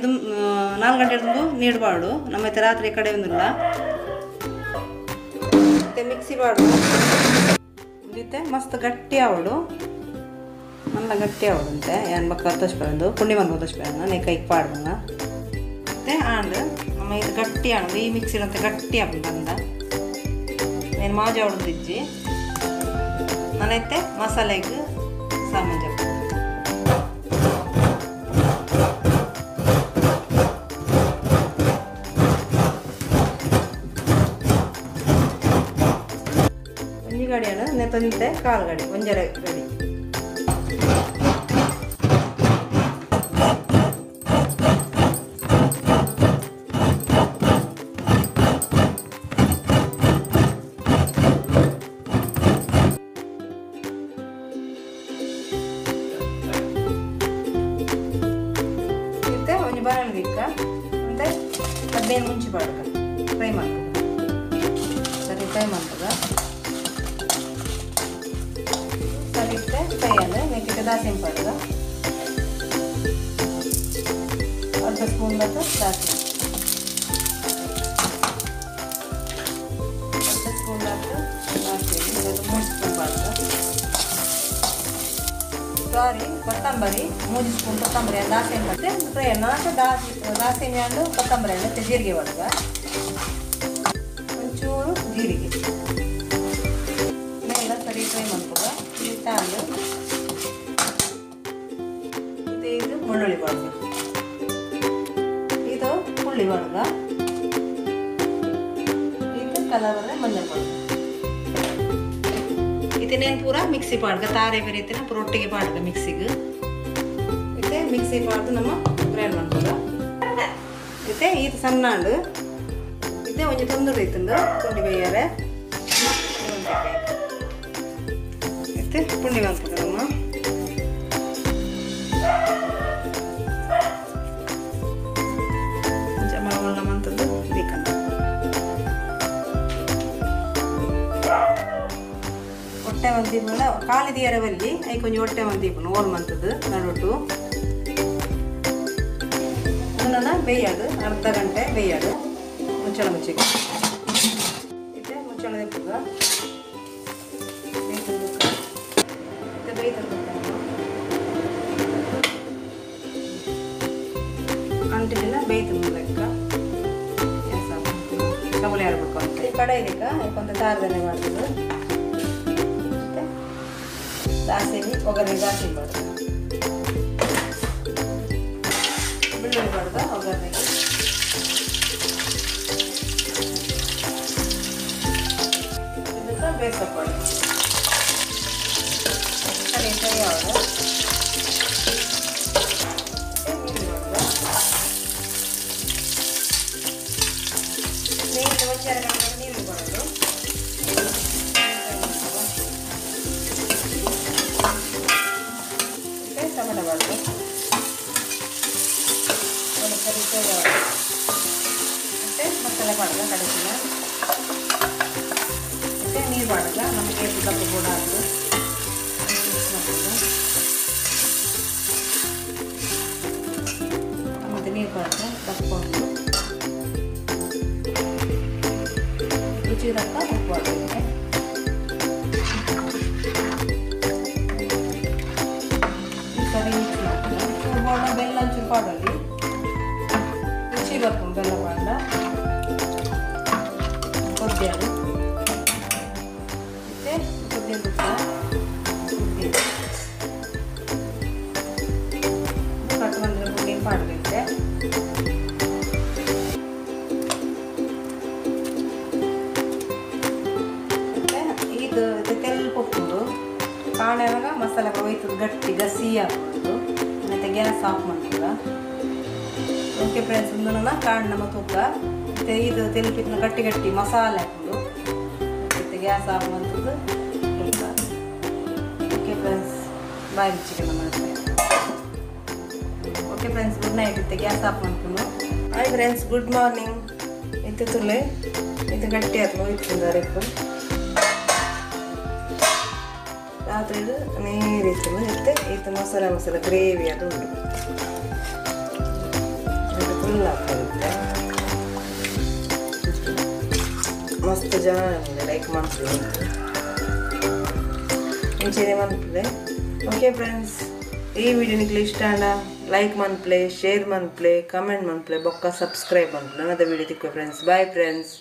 4 ಗಂಟೆ ತುಂಬ ನೀಡಬಾರ್ದು ನಮ್ಮತ್ತೆ ರಾತ್ರಿ ಕಡೆ ಒಂದಿಲ್ಲ ಮತ್ತೆ ಮಿಕ್ಸಿ ಬಾಡು ಮತ್ತೆ ಮಸ್ತ್ ಗಟ್ಟಿ ಆವಡು നല്ല ಗಟ್ಟಿ ಆವಡುಂತೆ ಏನು ಬಕ್ಕ ತೋರಿಸ್ಬಾರ್ದು ಪುಂಡಿ ಮನ್ಬೋದು ತೋರಿಸ್ಬಾರ್ದು ನೇ ಕೈಗೆ ಪಾಡ್ದಂಗ ಮತ್ತೆ ಆಂಡ್ ನಮ್ಮ ಇದು ಗಟ್ಟಿ ಆಣದು ಈ ಮಿಕ್ಸಿರಂತೆ ಗಟ್ಟಿ ಆಗ ಬಂದ నేను ಮಾಜಿ ಆವಡು ಇಜ್ಜಿ ನಾನೈತೆ ಮಸಾಲೆಗೆ ಸಾಮಾನು ಜಪ್ಪ ಗಾಡಿയാണ് നെത്തത്തെ കാൽ ಗಾಡಿ ಒಂಜರ ಗಾಡಿ ಮತ್ತೆ ಒಂಜಿ ಬರಣ ದಿಕ್ಕ ಮತ್ತೆ 15 ಮುಂಚಿ ಪಾಡ್ಕ ಫ್ರೈ ಮಾಡ್ತದ ಸರಿ ಫ್ರೈ ಮಾಡ್ತದ ಫ್ರೈಯನ್ನು ನೆಕ್ಕಿಟ್ಟು ದಾಸಿನ ಪಾಡ್ಗ ಅರ್ಧ ಸ್ಪೂನ್ ಬತ್ತು ದಾಸಿ ಅರ್ಧ ಸ್ಪೂನ್ ಬತ್ತು ದಾಸಿ 3 ಸ್ಪೂನ್ ಪಾಡ್ಗ ಸಾರಿ ಕೊತ್ತಂಬರಿ 3 ಸ್ಪೂನ್ ಕೊತ್ತಂಬರಿ ದಾಸಿನ ಮತ್ತೆ ಫ್ರೈ ನಾಲ್ಕು ದಾಸಿನ ಹಣ್ಣು ಕೊತ್ತಂಬರಿ ಹಣ್ಣು ಜೀರಿಗೆ ಪಾಡ್ಗ ಒಂಚೂರು ಜೀರಿಗೆ ಎಲ್ಲ ಸರಿ ಫ್ರೈ ಮಾಡ್ಕೊಗ ತಾಂಡು ಇದು ಬೆಳ್ಳುಳ್ಳಿ ಪಾಡ್ಗ ಇದು ಹುಳ್ಳಿ ಪಾಡ್ಗ ಇದು ಕಲರ್ ಮಂಜಲ್ ಪಾಡ್ಗ ಇದನ್ನೇನು ಪೂರ ಮಿಕ್ಸಿ ಪಾಡ್ಗ ತಾರೆ ಬೇರೆ ಪುರೊಟ್ಟಿಗೆ ಪಾಡ್ಗ ಮಿಕ್ಸಿಗೆ ಇದೆ ಮಿಕ್ಸಿ ಪಾಡ್ದು ನಮ್ಮ ಗ್ರೈಂಡ್ ಮಾಡ್ಕೊಗ ಇದೆ ಇದು ಸಣ್ಣ ಹಣ್ಣು ಇದೆ ಒಂಜಿ ತೊಂದರೆ ಇತ್ತಂದು ತೊಂಡಿ ಬೈಯಾರೆ ಪುಂಡಿ ಮಾಡ್ಕೊತಾರಮ್ಮ ಜಮಾವನ್ನ ಮಂತದ್ದು ಬೇಕಂತ ಹೊಟ್ಟೆ ಒಂದೀಪನ ಕಾಲಿದಿಯರ ಬಲ್ಲಿ ಐ ಕೊಂಚ ಹೊಟ್ಟೆ ಒಂದೀಪನ ಓಲ್ ಮಂತದ್ದು ನಡುಟು ಅದನ್ನ ಬೇಯದು ಅರ್ಧ ಗಂಟೆ ಬೇಯದು ಮುಚ್ಚಳ ಮುಚ್ಚಿಗೆ ಇದೆ ಮುಚ್ಚಳ ದೆಪ್ಪುಗ ಅಂಟಿನ ಬೇಯ್ತು ಲೆಕ್ಕ ಕಬಲೆ ಆಡ್ಬೇಕು ಈ ಕಡಾಯಿಲಿಕ್ಕ ಕೊಂತ ತಾರದನೆ ಮಾಡ್ತದೆ ಮತ್ತೆ ದಾಸಿನಿ ಒಗ್ಗರಣೆ ದಾಸಿ ಮಾಡ್ತದೆ ಬೆಳ್ಳುಳ್ಳಿ ಮಾಡ್ದ ಒಗ್ಗರಣೆಗೆ ಇದಕ್ಕೆ ಬೇಯಿಸಕೊಳ್ಳಿ ಸರಿ ಸರಿ ಯಾವುದು ನೀರು ಬರೋದು ಟೊಮೆಟೊ ಬರೋದು ಒಂದು ಸರಿ ಮತ್ತೆ ಮಸಾಲೆ ಪಾಡ್ಗ ಕಡಿಸಿನ ಮತ್ತೆ ನೀರು ಪಾಡ್ಗ ನಮಗೆ ಕಪ್ಪು ಕೂಡ ಹಾಕು ಮತ್ತೆ ನೀರು ಪಾಡ್ಗ ಕಪ್ಕೊಂಡು ರುಚಿ ತಕ್ಕ ಉಪ್ಪು ಹಾಕಬೇಕು ಸರಿ ಮಿಕ್ಸ್ ಮಾಡ್ತೀನಿ ಚೂರು ಬಾಡ ಬೆಲ್ಲ ಒಂಚೂರು ಪಾಡಲ್ಲಿ ರುಚಿ ಬರ್ಕೊಂಡು ಬೆಲ್ಲ ಪಾಡ ಕೊದ್ದಿಯಾರು ಮತ್ತೆ ಕೊದ್ದಿನ ತುಪ್ಪ ಕಟ್ಟು ಬಂದರೆ ಪುಡಿ ಪಾಡಬೇಕು ತೆಲ್ಪೊಪ್ಪುದು ಕಾಣೆವಾಗ ಮಸಾಲೆ ಹೋಯ್ತದ ಗಟ್ಟಿ ಗಸಿ ಹಾಕೋದು ಮತ್ತು ಗ್ಯಾಸ್ ಆಫ್ ಮಾಡ್ತದ ಓಕೆ ಫ್ರೆಂಡ್ಸ್ ಒಂದು ಕಾಣ್ ನಮ್ಮ ತೂಕ ಮತ್ತು ಇದು ತೆಲ್ಪಿನ ಗಟ್ಟಿ ಗಟ್ಟಿ ಮಸಾಲೆ ಹಾಕೋದು ಮತ್ತು ಗ್ಯಾಸ್ ಆಫ್ ಮಾಡ್ತದ್ದು ಓಕೆ ಫ್ರೆಂಡ್ಸ್ ಬಾಯ್ ಚಿಕನ್ ಮಾಡ್ತೇವೆ ಓಕೆ ಫ್ರೆಂಡ್ಸ್ ಗುಡ್ ನೈಟ್ ಇತ್ತೆ ಗ್ಯಾಸ್ ಆಫ್ ಮಾಡ್ಕೊಂಡು ಹಾಯ್ ಫ್ರೆಂಡ್ಸ್ ಗುಡ್ ಮಾರ್ನಿಂಗ್ ಇತ್ತು ತುಲೆ ಇದು ಗಟ್ಟಿ ಆಯ್ತು ಹೋಯ್ತಿದ್ದಾರೆ ರಾತ್ರಿ ನೀರಿತ್ತು ಮತ್ತೆ ಇದು ಮಸಾಲೆ ಗ್ರೇವಿ ಅದು ಉಂಟು ಫುಲ್ ಹಾಕಿರುತ್ತೆ ಮಸ್ತ್ ಜನ ಲೈಕ್ ಮಾಡ್ತೀವಿ ಇಂಚೆನೆ ಮನ್ಪಲೆ ಓಕೆ ಫ್ರೆಂಡ್ಸ್ ಈ ವಿಡಿಯೋ ನಿಮಗೆ ಇಷ್ಟ ಆಂಡ ಲೈಕ್ ಮನ್ಪಲೆ ಶೇರ್ ಮನ್ಪಲೆ ಕಮೆಂಟ್ ಮನ್ಪಲೆ ಬೊಕ್ಕ ಸಬ್ಸ್ಕ್ರೈಬ್ ಮನ್ಪಲೆ ನನ್ನದ ವಿಡಿಯೋ ತಿಕ್ಕೋ ಫ್ರೆಂಡ್ಸ್ ಬಾಯ್ ಫ್ರೆಂಡ್ಸ್